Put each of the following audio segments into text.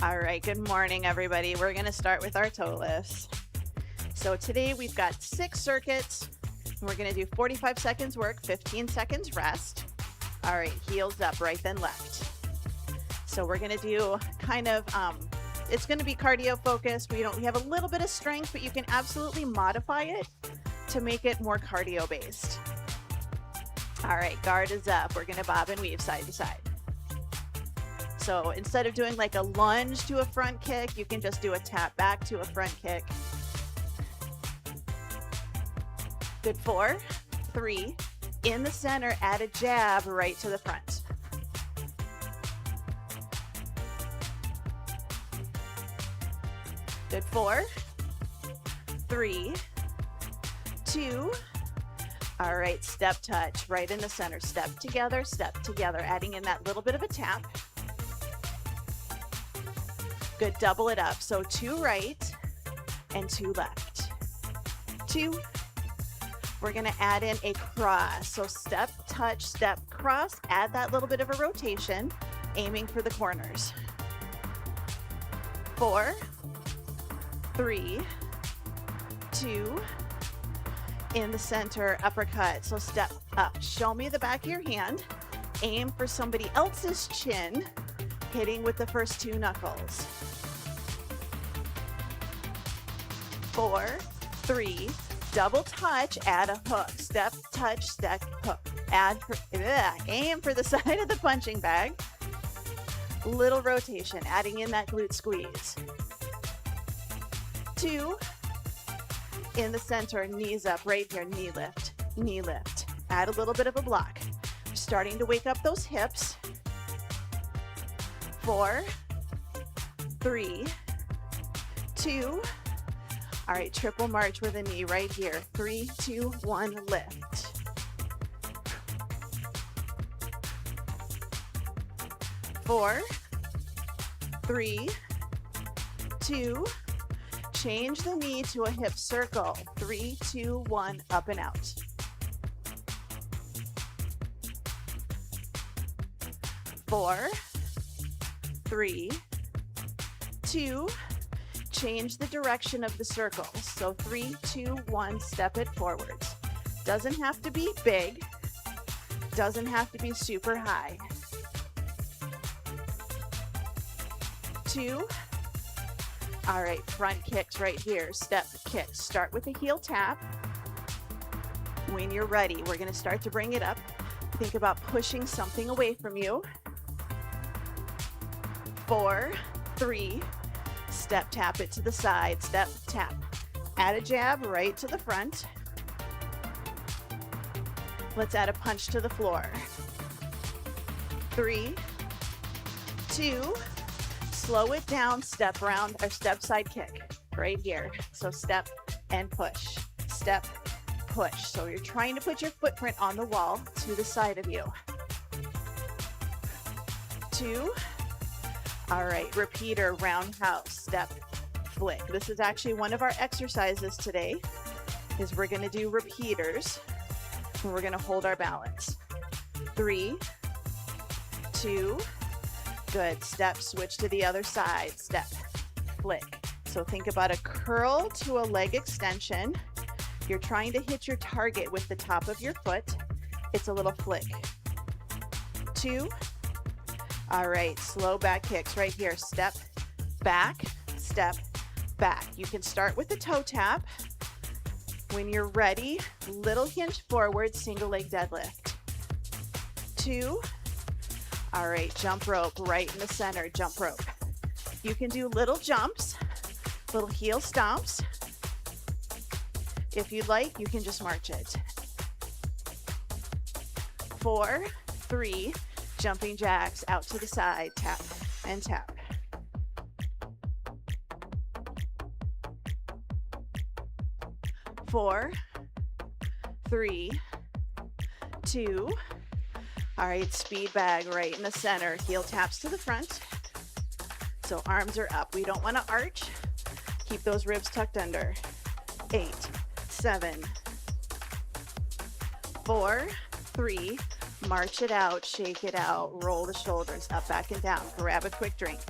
All right, good morning, everybody. We're going to start with our toe lifts. So today we've got 6 circuits. We're going to do 45 seconds work, 15 seconds rest. All right, heels up, right then left. So we're going to do kind of, it's going to be cardio focused. We have a little bit of strength, but you can absolutely modify it to make it more cardio based. All right, guard is up. We're going to bob and weave side to side. So instead of doing like a lunge to a front kick, you can just do a tap back to a front kick. Good. 4, 3, in the center, add a jab right to the front. Good. 4, 3, 2. All right, step touch right in the center. Step together, adding in that little bit of a tap. Good, double it up. So 2 right and 2 left. 2. We're gonna add in a cross. So step, touch, step, cross, add that little bit of a rotation, aiming for the corners. 4, 3, 2, in the center, uppercut. So step up, show me the back of your hand, aim for somebody else's chin, hitting with the first 2 knuckles. 4, 3, double touch, add a hook. Step, touch, step, hook. Aim for the side of the punching bag. Little rotation, adding in that glute squeeze. 2, in the center, knees up, right here, knee lift, knee lift. Add a little bit of a block. Starting to wake up those hips. 4, 3, 2. All right, triple march with a knee right here. 3, 2, 1, lift. 4, 3, 2. Change the knee to a hip circle. 3, 2, 1, up and out. 4, 3, 2. Change the direction of the circle. So 3, 2, 1, step it forwards. Doesn't have to be big. Doesn't have to be super high. 2. All right, front kicks right here. Step kicks. Start with a heel tap. When you're ready, we're going to start to bring it up. Think about pushing something away from you. 4, 3, step, tap it to the side, step, tap. Add a jab right to the front. Let's add a punch to the floor. 3, 2, slow it down, step round or step side kick right here. So step and push, step, push. So you're trying to put your footprint on the wall to the side of you. 2. All right, repeater, roundhouse, step, flick. This is actually one of our exercises today, is we're gonna do repeaters, and we're gonna hold our balance. 3, 2, good. Step, switch to the other side, step, flick. So think about a curl to a leg extension. You're trying to hit your target with the top of your foot. It's a little flick. 2, all right, slow back kicks right here. Step, back, step, back. You can start with the toe tap. When you're ready, little hinge forward, single leg deadlift. 2, all right, jump rope right in the center, jump rope. You can do little jumps, little heel stomps. If you'd like, you can just march it. 4, 3, jumping jacks out to the side, tap and tap. 4, 3, 2. All right, speed bag right in the center, heel taps to the front. So arms are up. We don't want to arch. Keep those ribs tucked under. 8, 7, 4, 3, march it out, shake it out, roll the shoulders up, back and down. Grab a quick drink.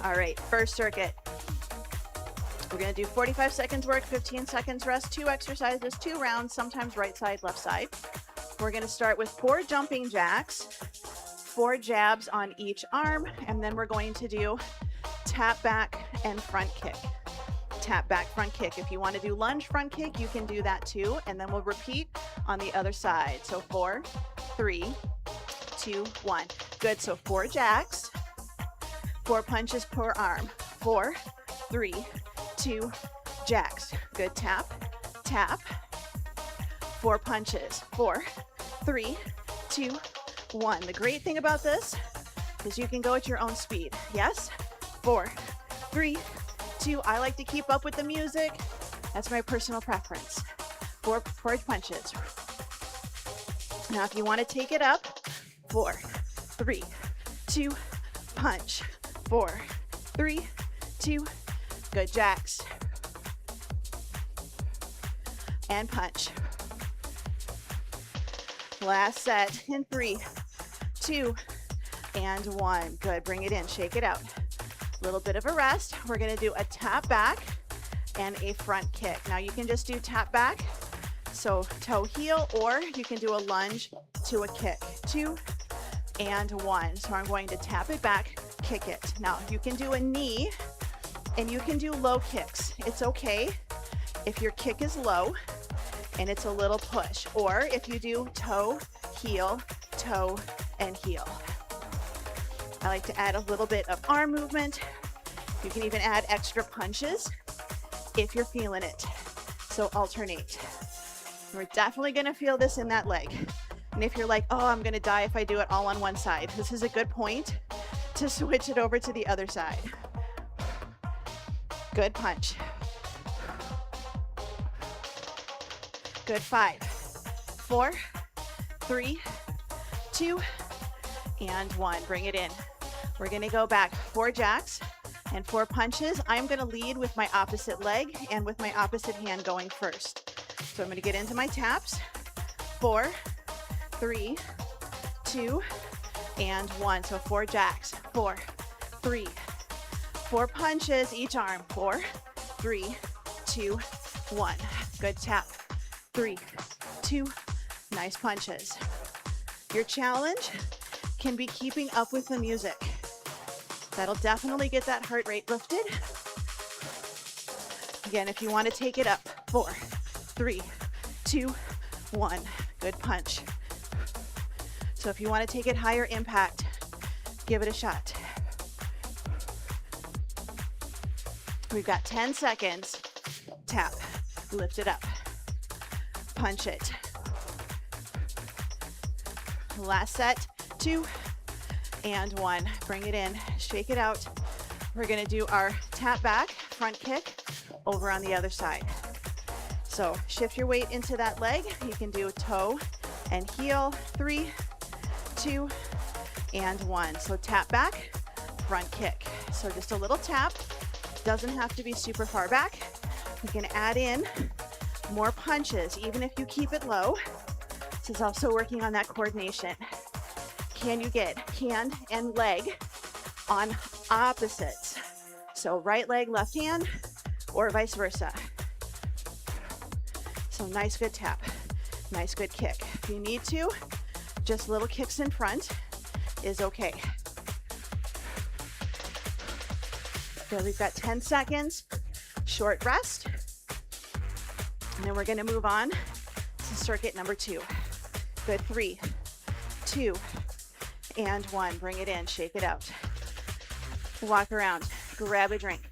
All right, first circuit. We're gonna do 45 seconds work, 15 seconds rest, 2 exercises, 2 rounds, sometimes right side, left side. We're gonna start with 4 jumping jacks, 4 jabs on each arm, and then we're going to do tap back and front kick. Tap back, front kick. If you want to do lunge front kick, you can do that too, and then we'll repeat on the other side. So 4, 3, 2, 1. Good, so 4 jacks, 4 punches per arm. 4, 3, 2 jacks. Good, tap, tap. 4 punches. 4, 3, 2, 1. The great thing about this is you can go at your own speed. Yes? 4, 3, 2. I like to keep up with the music. That's my personal preference. 4 punches. Now, if you want to take it up, 4, 3, 2, punch. 4, 3, 2. Good, jacks. And punch. Last set in 3, 2, and 1. Good, bring it in, shake it out. Little bit of a rest. We're gonna do a tap back and a front kick. Now you can just do tap back, so toe heel, or you can do a lunge to a kick. 2 and 1. So I'm going to tap it back, kick it. Now you can do a knee and you can do low kicks. It's okay if your kick is low and it's a little push, or if you do toe, and heel. I like to add a little bit of arm movement. You can even add extra punches if you're feeling it. So alternate. We're definitely gonna feel this in that leg. And if you're like, oh, I'm gonna die if I do it all on one side, this is a good point to switch it over to the other side. Good punch. Good, 5, 4, 3, 2, and 1. Bring it in. We're gonna go back 4 jacks and 4 punches. I'm gonna lead with my opposite leg and with my opposite hand going first. So I'm gonna get into my taps. 4, 3, 2, and 1. So 4 jacks. 4, 3, 4 punches each arm. 4, 3, 2, 1. Good, tap. 3, 2, nice punches. Your challenge can be keeping up with the music. That'll definitely get that heart rate lifted. Again, if you want to take it up, 4, 3, 2, 1. Good punch. So if you want to take it higher impact, give it a shot. We've got 10 seconds. Tap, lift it up, punch it. Last set, 2 and 1. Bring it in, shake it out. We're gonna do our tap back, front kick over on the other side. So shift your weight into that leg. You can do toe and heel. 3, 2, and 1. So tap back, front kick. So just a little tap. Doesn't have to be super far back. You can add in more punches, even if you keep it low. This is also working on that coordination. Can you get hand and leg on opposites? So right leg, left hand, or vice versa. So nice, good tap. Nice, good kick. If you need to, just little kicks in front is okay. So we've got 10 seconds, short rest. And then we're gonna move on to circuit number 2. Good, 3, 2, and 1. Bring it in, shake it out. Walk around, grab a drink.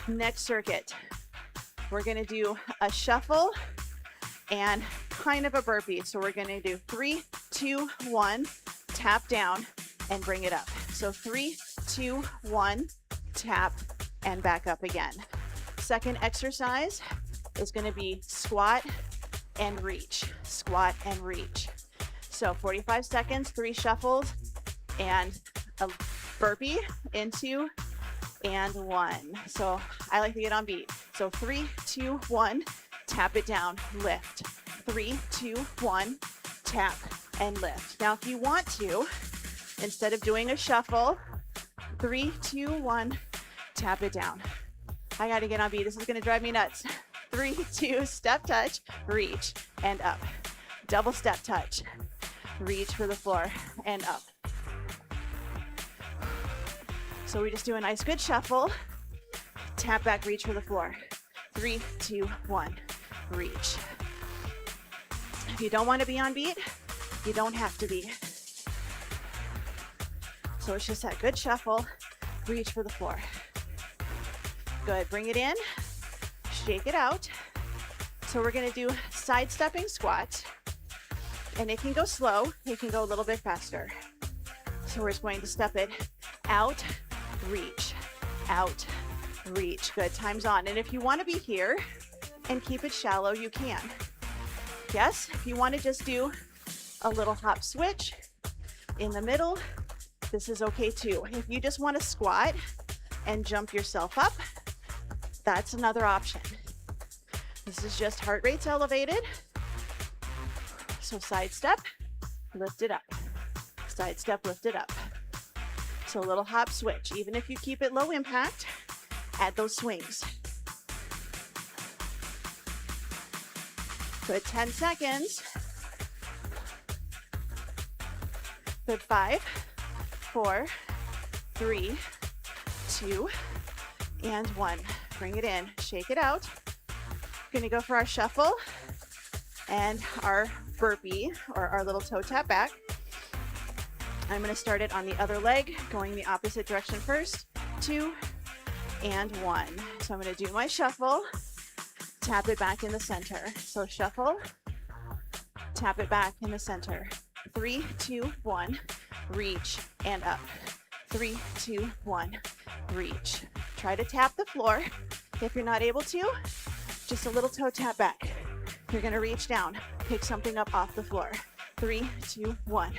Next circuit, we're gonna do a shuffle and kind of a burpee. So we're gonna do 3, 2, 1, tap down and bring it up. So 3, 2, 1, tap and back up again. Second exercise is gonna be squat and reach, squat and reach. So 45 seconds, 3 shuffles and a burpee into and 1. So I like to get on beat. So 3, 2, 1, tap it down, lift. 3, 2, 1, tap and lift. Now if you want to, instead of doing a shuffle, 3, 2, 1, tap it down. I gotta get on beat. This is gonna drive me nuts. 3, 2, step touch, reach, and up. Double step touch, reach for the floor, and up. So we just do a nice good shuffle. Tap back, reach for the floor. 3, 2, 1, reach. If you don't want to be on beat, you don't have to be. So it's just that good shuffle, reach for the floor. Good, bring it in, shake it out. So we're gonna do sidestepping squat. And it can go slow, it can go a little bit faster. So we're just going to step it out, reach, out, reach. Good, time's on. And if you want to be here and keep it shallow, you can. Yes, if you want to just do a little hop switch in the middle, this is okay too. If you just want to squat and jump yourself up, that's another option. This is just heart rate's elevated. So side step, lift it up. Side step, lift it up. So a little hop switch. Even if you keep it low impact, add those swings. Good, 10 seconds. Good, 5, 4, 3, 2, and 1. Bring it in, shake it out. Gonna go for our shuffle and our burpee, or our little toe tap back. I'm gonna start it on the other leg, going the opposite direction first. 2 and 1. So I'm gonna do my shuffle, tap it back in the center. So shuffle, tap it back in the center. 3, 2, 1, reach and up. 3, 2, 1, reach. Try to tap the floor. If you're not able to, just a little toe tap back. You're gonna reach down, pick something up off the floor. 3, 2, 1.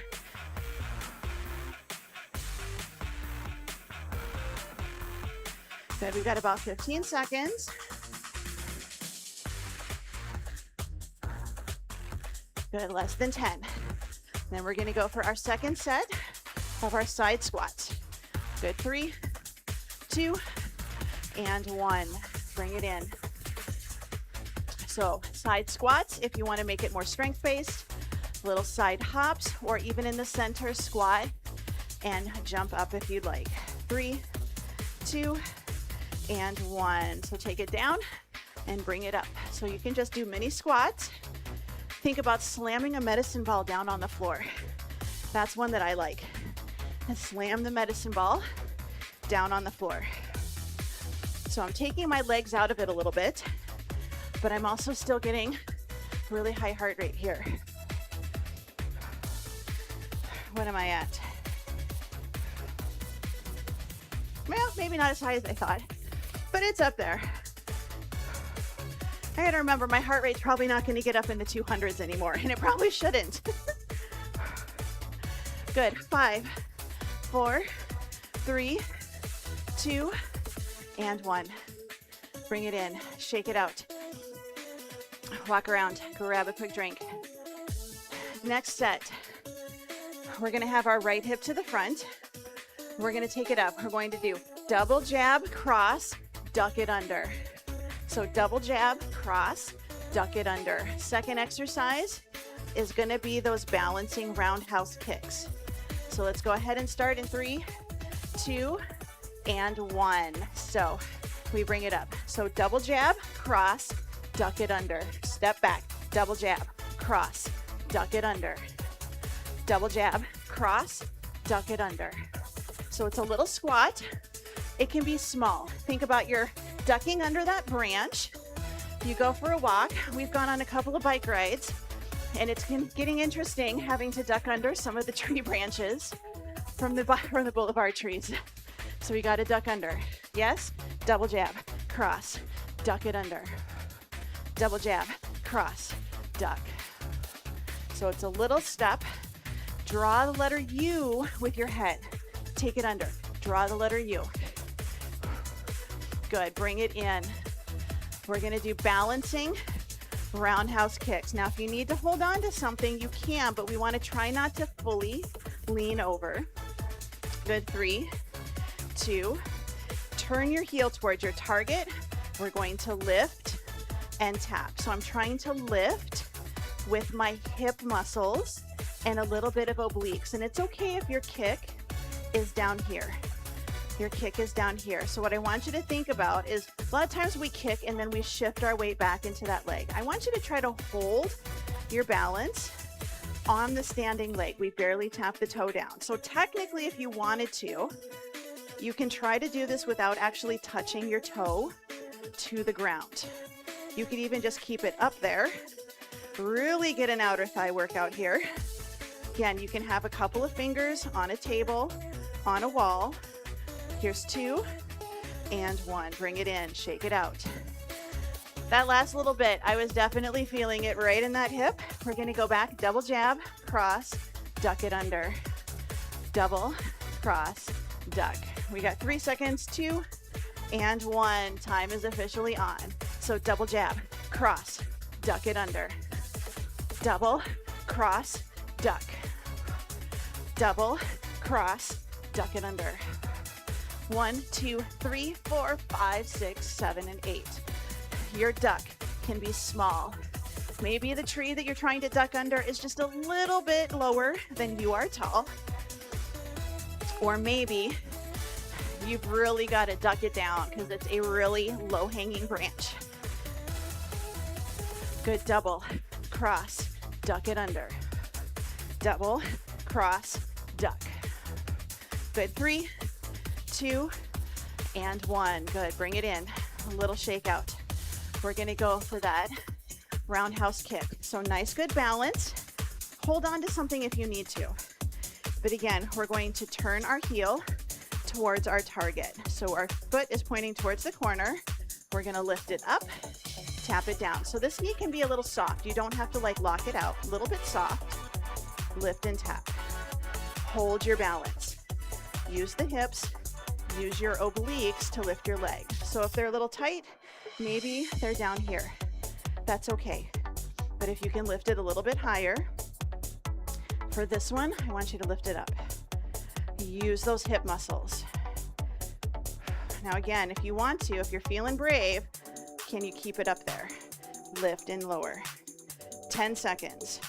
Good, we've got about 15 seconds. Good, less than 10. Then we're gonna go for our second set of our side squats. Good, 3, 2, and 1. Bring it in. So side squats, if you want to make it more strength-based, little side hops, or even in the center, squat and jump up if you'd like. 3, 2, and 1. So take it down and bring it up. So you can just do mini squats. Think about slamming a medicine ball down on the floor. That's one that I like. And slam the medicine ball down on the floor. So I'm taking my legs out of it a little bit, but I'm also still getting really high heart rate here. What am I at? Well, maybe not as high as I thought, but it's up there. I gotta remember, my heart rate's probably not gonna get up in the 200s anymore, and it probably shouldn't. Good, 5, 4, 3, 2, and 1. Bring it in, shake it out. Walk around, grab a quick drink. Next set, we're gonna have our right hip to the front. We're gonna take it up. We're going to do double jab, cross, duck it under. So double jab, cross, duck it under. Second exercise is gonna be those balancing roundhouse kicks. So let's go ahead and start in 3, 2, and 1. So we bring it up. So double jab, cross, duck it under. Step back, double jab, cross, duck it under. Double jab, cross, duck it under. So it's a little squat. It can be small. Think about your ducking under that branch. You go for a walk. We've gone on a couple of bike rides, and it's getting interesting having to duck under some of the tree branches from the boulevard trees. So we got to duck under. Yes? Double jab, cross, duck it under. Double jab, cross, duck. So it's a little step. Draw the letter U with your head. Take it under. Draw the letter U. Good. Bring it in. We're going to do balancing roundhouse kicks. Now, if you need to hold on to something, you can, but we want to try not to fully lean over. Good. 3, 2. Turn your heel towards your target. We're going to lift and tap. So I'm trying to lift with my hip muscles and a little bit of obliques. And it's okay if your kick is down here. Your kick is down here. So what I want you to think about is a lot of times we kick and then we shift our weight back into that leg. I want you to try to hold your balance on the standing leg. We barely tap the toe down. So technically, if you wanted to, you can try to do this without actually touching your toe to the ground. You could even just keep it up there. Really get an outer thigh workout here. Again, you can have a couple of fingers on a table, on a wall. Here's 2 and 1. Bring it in, shake it out. That last little bit, I was definitely feeling it right in that hip. We're gonna go back, double jab, cross, duck it under. Double, cross, duck. We got 3 seconds, 2 and 1. Time is officially on. So double jab, cross, duck it under. Double, cross, duck. Double, cross, duck it under. 1, 2, 3, 4, 5, 6, 7, and 8. Your duck can be small. Maybe the tree that you're trying to duck under is just a little bit lower than you are tall. Or maybe you've really got to duck it down because it's a really low-hanging branch. Good. Double, cross, duck it under. Double, cross, duck. Good. 3, 2, and 1. Good. Bring it in. A little shake out. We're going to go for that roundhouse kick. So nice, good balance. Hold on to something if you need to. But again, we're going to turn our heel towards our target. So our foot is pointing towards the corner. We're going to lift it up, tap it down. So this knee can be a little soft. You don't have to like lock it out. A little bit soft. Lift and tap. Hold your balance. Use the hips. Use your obliques to lift your leg. So if they're a little tight, maybe they're down here. That's okay. But if you can lift it a little bit higher, for this one, I want you to lift it up. Use those hip muscles. Now again, if you want to, if you're feeling brave, can you keep it up there? Lift and lower. 10 seconds.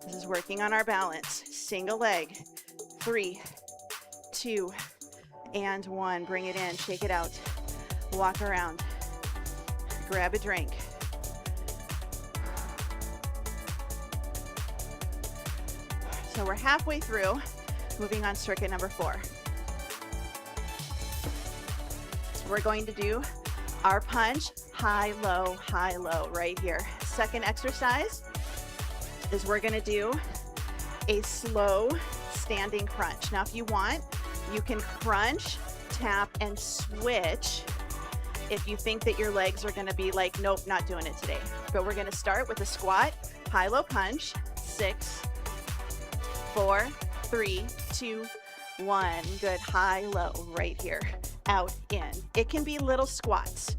This is working on our balance. Single leg. 3, 2, and 1. Bring it in, shake it out. Walk around. Grab a drink. So we're halfway through, moving on circuit number 4. We're going to do our punch, high, low, right here. Second exercise is we're gonna do a slow standing crunch. Now, if you want, you can crunch, tap, and switch if you think that your legs are gonna be like, nope, not doing it today. But we're gonna start with a squat, high, low punch, 6, 4, 3, 2, 1. Good, high, low, right here, out, in. It can be little squats.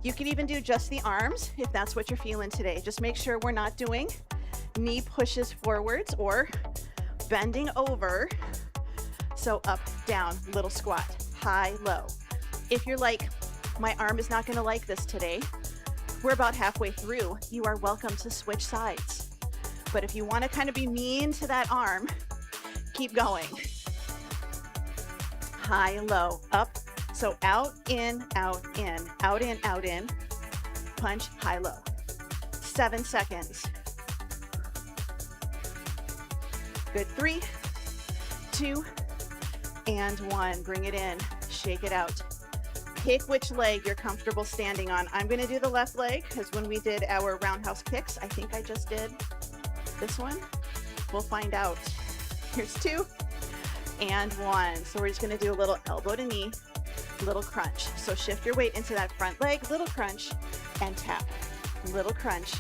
You can even do just the arms if that's what you're feeling today. Just make sure we're not doing knee pushes forwards or bending over. So up, down, little squat, high, low. If you're like, my arm is not gonna like this today, we're about halfway through. You are welcome to switch sides. But if you wanna kind of be mean to that arm, keep going. High, low, up. So out, in, out, in, out, in, out, in. Punch, high, low. 7 seconds. Good, 3, 2, and 1. Bring it in, shake it out. Pick which leg you're comfortable standing on. I'm gonna do the left leg because when we did our roundhouse kicks, I think I just did this one. We'll find out. Here's 2 and 1. So we're just gonna do a little elbow to knee, little crunch. So shift your weight into that front leg, little crunch and tap, little crunch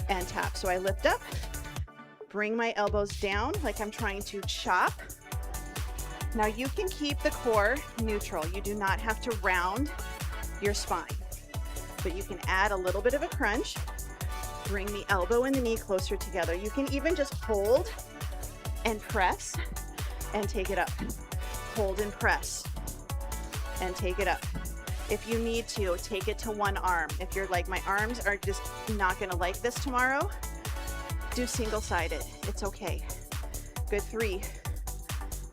and tap. So I lift up, bring my elbows down like I'm trying to chop. Now you can keep the core neutral. You do not have to round your spine, but you can add a little bit of a crunch. Bring the elbow and the knee closer together. You can even just hold and press and take it up. hold and press, and take it up. If you need to, take it to one arm. If you're like, my arms are just not gonna like this tomorrow, do single-sided. It's okay. Good, 3,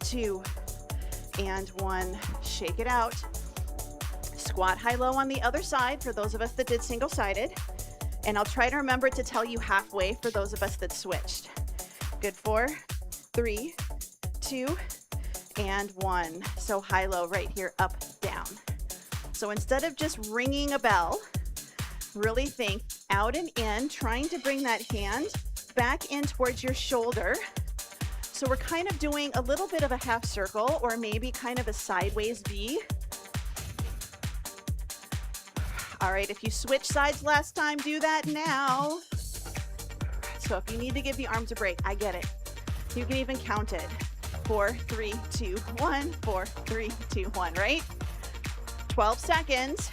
2, and 1. Shake it out. Squat high-low on the other side for those of us that did single-sided. And I'll try to remember to tell you halfway for those of us that switched. Good, 4, 3, 2, and 1. So high-low right here, up, down. So instead of just ringing a bell, really think out and in, trying to bring that hand back in towards your shoulder. So we're kind of doing a little bit of a half circle, or maybe kind of a sideways V. All right, if you switched sides last time, do that now. So if you need to give the arms a break, I get it. You can even count it. 4, 3, 2, 1, 4, 3, 2, 1, right? 12 seconds.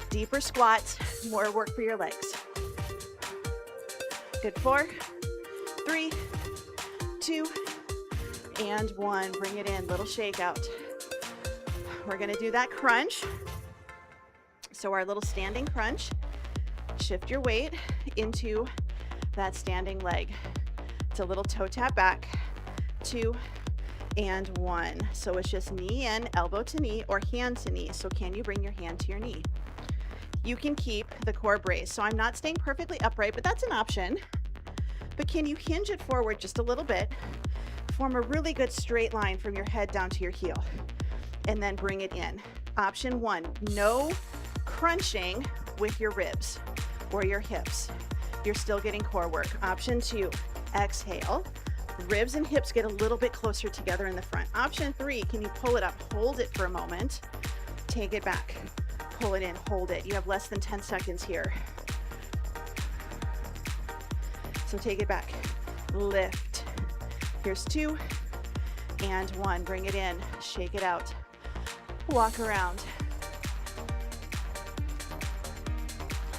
Deeper squats, more work for your legs. Good, 4, 3, 2, and 1. Bring it in, little shake out. We're gonna do that crunch. So our little standing crunch, shift your weight into that standing leg. It's a little toe tap back, 2, and 1. So it's just knee in, elbow to knee, or hand to knee. So can you bring your hand to your knee? You can keep the core braced. So I'm not staying perfectly upright, but that's an option. But can you hinge it forward just a little bit, form a really good straight line from your head down to your heel, and then bring it in. Option 1, no crunching with your ribs or your hips. You're still getting core work. Option 2, exhale. Ribs and hips get a little bit closer together in the front. Option 3, can you pull it up, hold it for a moment, take it back, pull it in, hold it. You have less than 10 seconds here. So take it back, lift. Here's 2 and 1, bring it in, shake it out, walk around.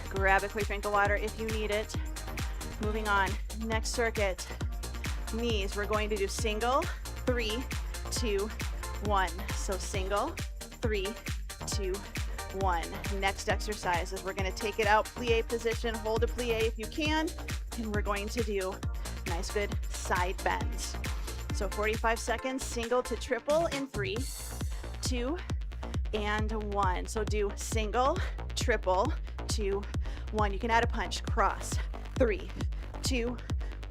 Grab a quick drink of water if you need it. Moving on, next circuit, knees. We're going to do single, 3, 2, 1. So single, 3, 2, 1. Next exercise is we're going to take it out, plie position, hold a plie if you can, and we're going to do nice good side bends. So 45 seconds, single to triple in 3, 2, and 1. So do single, triple, 2, 1. You can add a punch, cross, 3, 2,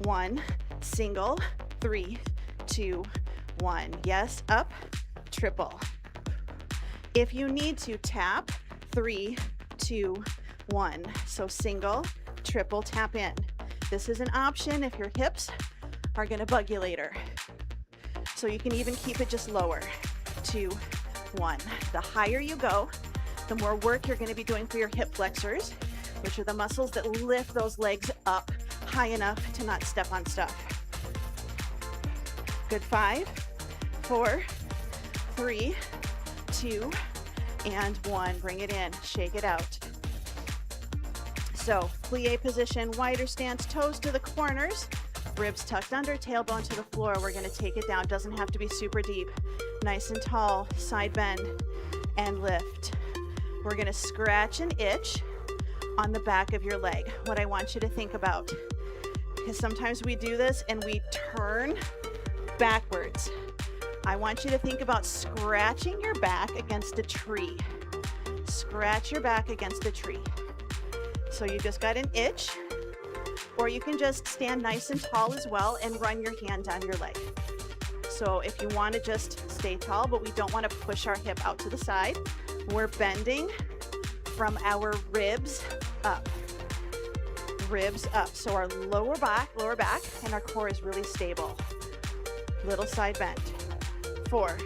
1, single, 3, 2, 1. Yes, up, triple. If you need to, tap, 3, 2, 1. So single, triple, tap in. This is an option if your hips are gonna bug you later. So you can even keep it just lower, 2, 1. The higher you go, the more work you're gonna be doing for your hip flexors, which are the muscles that lift those legs up high enough to not step on stuff. Good, 5, 4, 3, 2, and 1. Bring it in, shake it out. So plie position, wider stance, toes to the corners, ribs tucked under, tailbone to the floor. We're gonna take it down, doesn't have to be super deep. Nice and tall, side bend and lift. We're gonna scratch and itch on the back of your leg. What I want you to think about, because sometimes we do this and we turn backwards. I want you to think about scratching your back against a tree. Scratch your back against a tree. So you just got an itch, or you can just stand nice and tall as well and run your hand down your leg. So if you want to just stay tall, but we don't want to push our hip out to the side, we're bending from our ribs up. Ribs up. So our lower back, and our core is really stable. Little side bend. 4,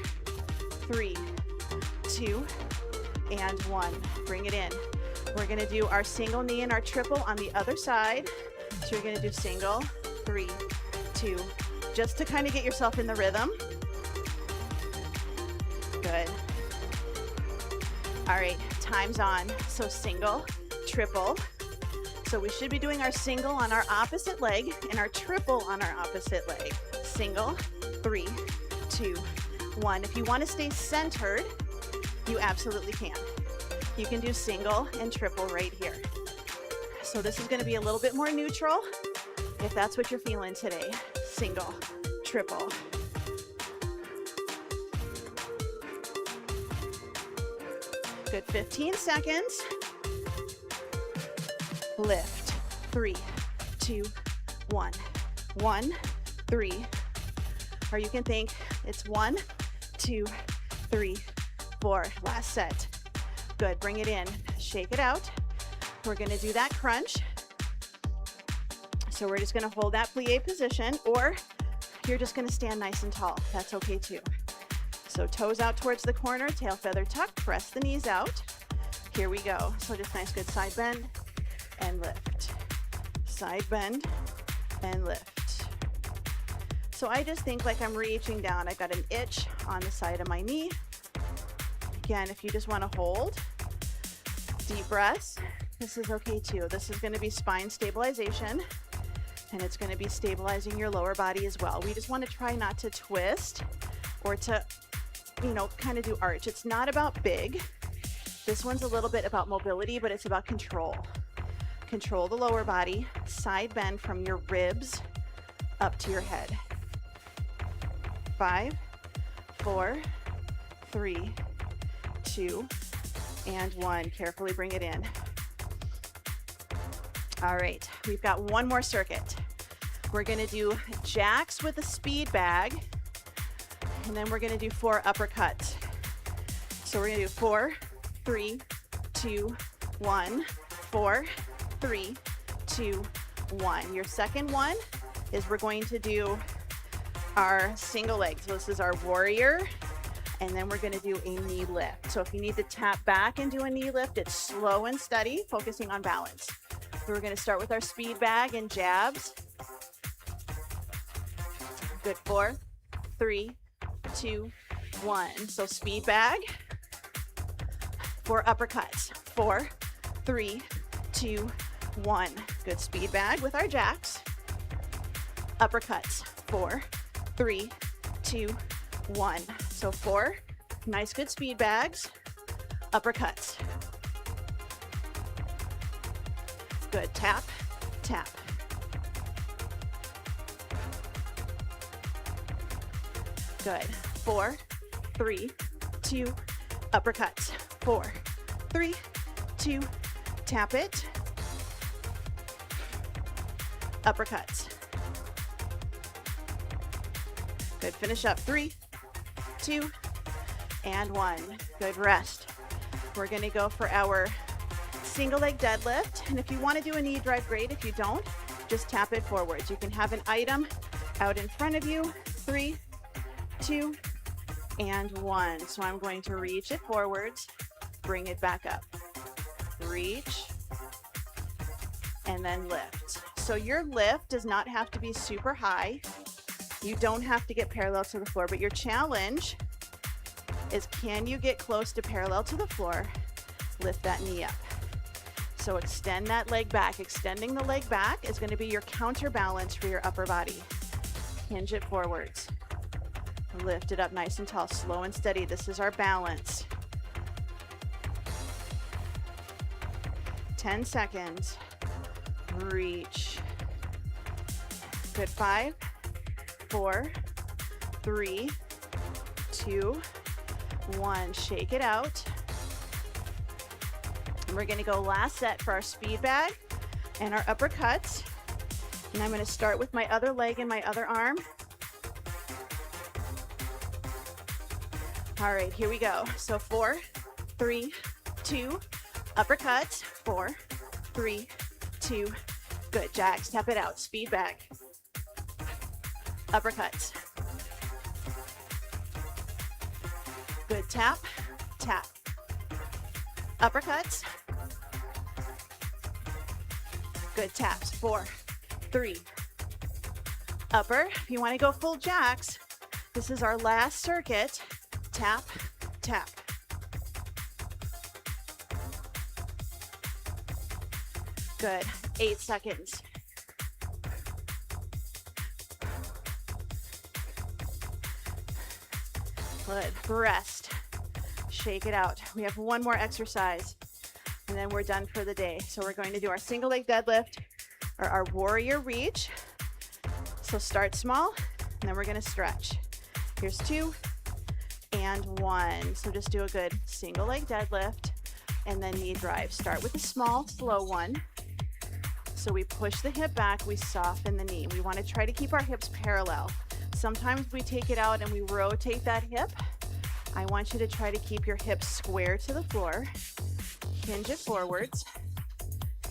3, 2, and 1. Bring it in. We're gonna do our single knee and our triple on the other side. So you're gonna do single, 3, 2, just to kind of get yourself in the rhythm. Good. All right, time's on. So single, triple. So we should be doing our single on our opposite leg and our triple on our opposite leg. Single, 3, 2, 1. If you want to stay centered, you absolutely can. You can do single and triple right here. So this is going to be a little bit more neutral if that's what you're feeling today. Single, triple. Good, 15 seconds. Lift, 3, 2, 1. 1, 3. Or you can think it's 1, 2, 3, 4. Last set. Good, bring it in, shake it out. We're gonna do that crunch. So we're just gonna hold that plie position, or you're just gonna stand nice and tall. That's okay too. So toes out towards the corner, tail feather tuck, press the knees out. Here we go. So just nice good side bend and lift. Side bend and lift. So I just think like I'm reaching down. I've got an itch on the side of my knee. Again, if you just want to hold, deep breaths, this is okay too. This is going to be spine stabilization, and it's going to be stabilizing your lower body as well. We just want to try not to twist or to, kind of do arch. It's not about big. This one's a little bit about mobility, but it's about control. Control the lower body, side bend from your ribs up to your head. 5, 4, 3, 2, and 1. Carefully bring it in. All right, we've got one more circuit. We're gonna do jacks with a speed bag, and then we're gonna do 4 uppercuts. So we're gonna do 4, 3, 2, 1, 4, 3, 2, 1. Your second one is we're going to do our single leg. So this is our warrior, and then we're going to do a knee lift. So if you need to tap back and do a knee lift, it's slow and steady, focusing on balance. So we're going to start with our speed bag and jabs. Good, 4, 3, 2, 1. So speed bag, 4 uppercuts, 4, 3, 2, 1. Good, speed bag with our jacks. Uppercuts, 4, 3, 2, 1. So 4 nice good speed bags, uppercuts. Good, tap, tap. Good, 4, 3, 2, uppercuts. 4, 3, 2, tap it. Uppercuts. Good, finish up. 3, 2, and 1. Good, rest. We're gonna go for our single leg deadlift. And if you wanna do a knee drive, great. If you don't, just tap it forwards. You can have an item out in front of you. 3, 2, and 1. So I'm going to reach it forwards, bring it back up. Reach, and then lift. So your lift does not have to be super high. You don't have to get parallel to the floor, but your challenge is, can you get close to parallel to the floor? Lift that knee up. So extend that leg back. Extending the leg back is going to be your counterbalance for your upper body. Hinge it forwards. Lift it up nice and tall, slow and steady. This is our balance. 10 seconds. Reach. Good, 5, 4, 3, 2, 1. Shake it out. And we're going to go last set for our speed bag and our uppercuts. And I'm going to start with my other leg and my other arm. All right, here we go. So 4, 3, 2, uppercuts. 4, 3, 2, good. Jacks, tap it out. Speed bag. Uppercuts. Good, tap, tap. Uppercuts. Good, taps. 4, 3. Upper. If you want to go full jacks, this is our last circuit. Tap, tap. Good, 8 seconds. Good. Rest. Shake it out. We have one more exercise, and then we're done for the day. So we're going to do our single leg deadlift or our warrior reach. So start small, and then we're going to stretch. Here's 2 and 1. So just do a good single leg deadlift and then knee drive. Start with a small, slow one. So we push the hip back, we soften the knee. We want to try to keep our hips parallel. Sometimes we take it out and we rotate that hip. I want you to try to keep your hips square to the floor. Hinge it forwards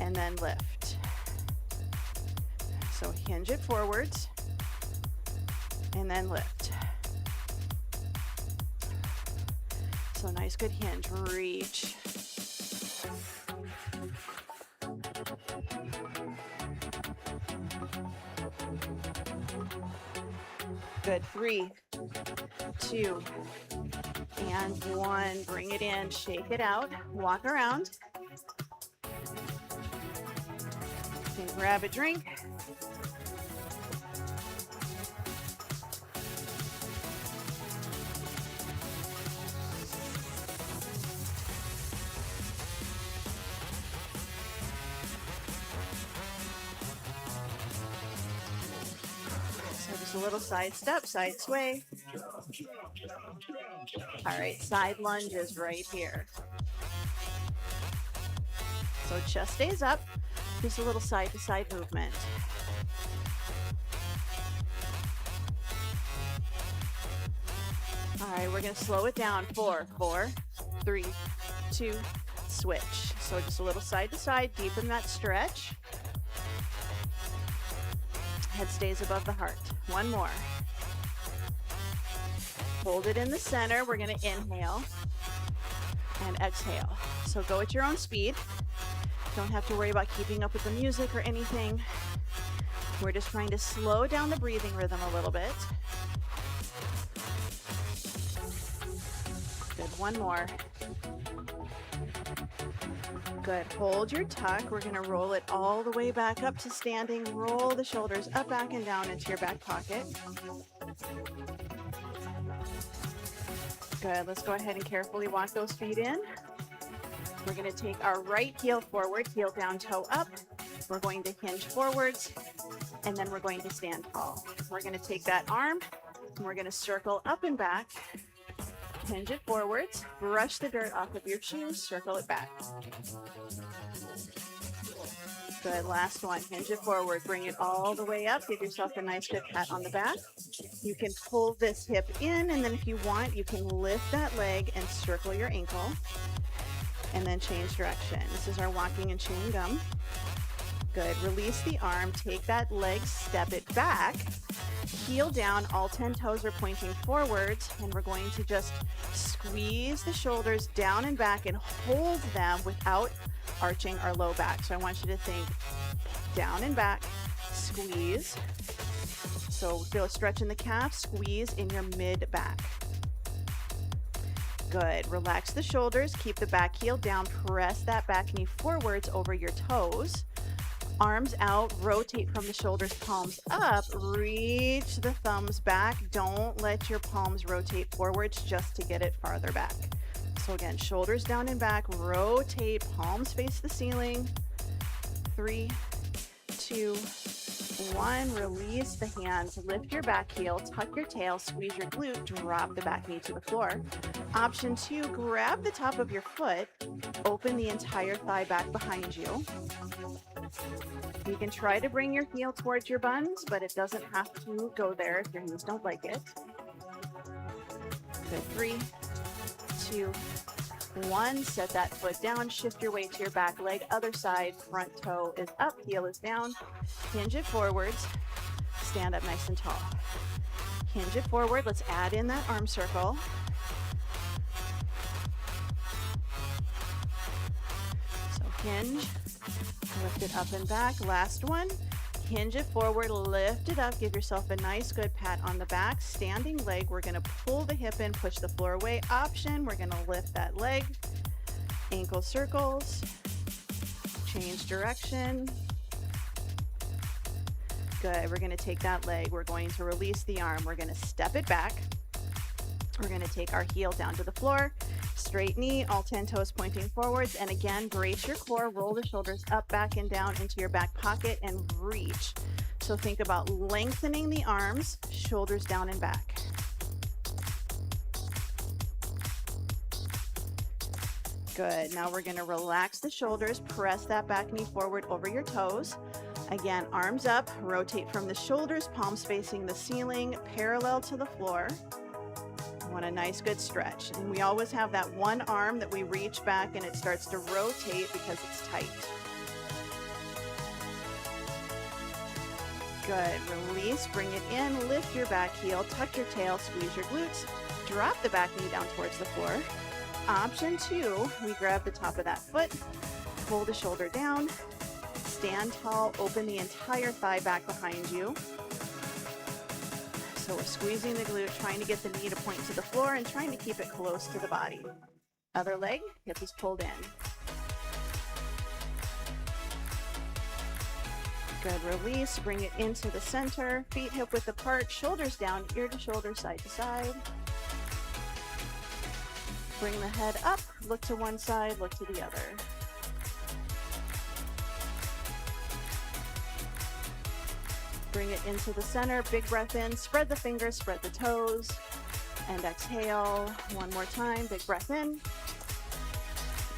and then lift. So hinge it forwards and then lift. So nice, good hinge, reach. Good, 3, 2, and 1. Bring it in, shake it out, walk around. You can grab a drink. A little side step, side sway. All right, side lunges right here. So chest stays up, just a little side to side movement. All right, we're gonna slow it down. 4, 3, 2, switch. So just a little side to side, deepen that stretch. Head stays above the heart. 1 more. Hold it in the center. We're going to inhale and exhale. So go at your own speed. Don't have to worry about keeping up with the music or anything. We're just trying to slow down the breathing rhythm a little bit. Good. 1 more. Good. Hold your tuck. We're going to roll it all the way back up to standing. Roll the shoulders up, back, and down into your back pocket. Good. Let's go ahead and carefully walk those feet in. We're going to take our right heel forward, heel down, toe up. We're going to hinge forwards, and then we're going to stand tall. We're going to take that arm, and we're going to circle up and back. Hinge it forwards, brush the dirt off of your shoes, circle it back. Good, last one, hinge it forward, bring it all the way up, give yourself a nice good pat on the back. You can pull this hip in, and then if you want, you can lift that leg and circle your ankle, and then change direction. This is our walking and chewing gum. Good, release the arm, take that leg, step it back, heel down, all 10 toes are pointing forwards, and we're going to just squeeze the shoulders down and back and hold them without arching our low back. So I want you to think down and back, squeeze. So feel a stretch in the calf, squeeze in your mid back. Good, relax the shoulders, keep the back heel down, press that back knee forwards over your toes. Arms out, rotate from the shoulders, palms up, reach the thumbs back. Don't let your palms rotate forwards just to get it farther back. So again, shoulders down and back, rotate, palms face the ceiling. 3, 2, 1, release the hands, lift your back heel, tuck your tail, squeeze your glute, drop the back knee to the floor. Option 2, grab the top of your foot, open the entire thigh back behind you. You can try to bring your heel towards your buns, but it doesn't have to go there if your knees don't like it. Good, 3, 2, 1, set that foot down, shift your weight to your back leg, other side, front toe is up, heel is down, hinge it forwards, stand up nice and tall. Hinge it forward, let's add in that arm circle. So hinge, lift it up and back, last one. Hinge it forward, lift it up, give yourself a nice good pat on the back. Standing leg, we're gonna pull the hip in, push the floor away. Option, we're gonna lift that leg. Ankle circles, change direction. Good, we're gonna take that leg, we're going to release the arm, we're gonna step it back. We're going to take our heel down to the floor, straight knee, all 10 toes pointing forwards. And again, brace your core, roll the shoulders up, back, and down into your back pocket and reach. So think about lengthening the arms, shoulders down and back. Good. Now we're going to relax the shoulders, press that back knee forward over your toes. Again, arms up, rotate from the shoulders, palms facing the ceiling, parallel to the floor. You want a nice good stretch. And we always have that one arm that we reach back and it starts to rotate because it's tight. Good. Release, bring it in, lift your back heel, tuck your tail, squeeze your glutes, drop the back knee down towards the floor. Option 2, we grab the top of that foot, pull the shoulder down, stand tall, open the entire thigh back behind you. So we're squeezing the glute, trying to get the knee to point to the floor and trying to keep it close to the body. Other leg, hip is pulled in. Good, release, bring it into the center, feet hip width apart, shoulders down, ear to shoulder, side to side. Bring the head up, look to one side, look to the other. Bring it into the center, big breath in, spread the fingers, spread the toes, and exhale. One more time, big breath in,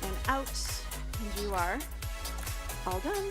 and out, and you are all done.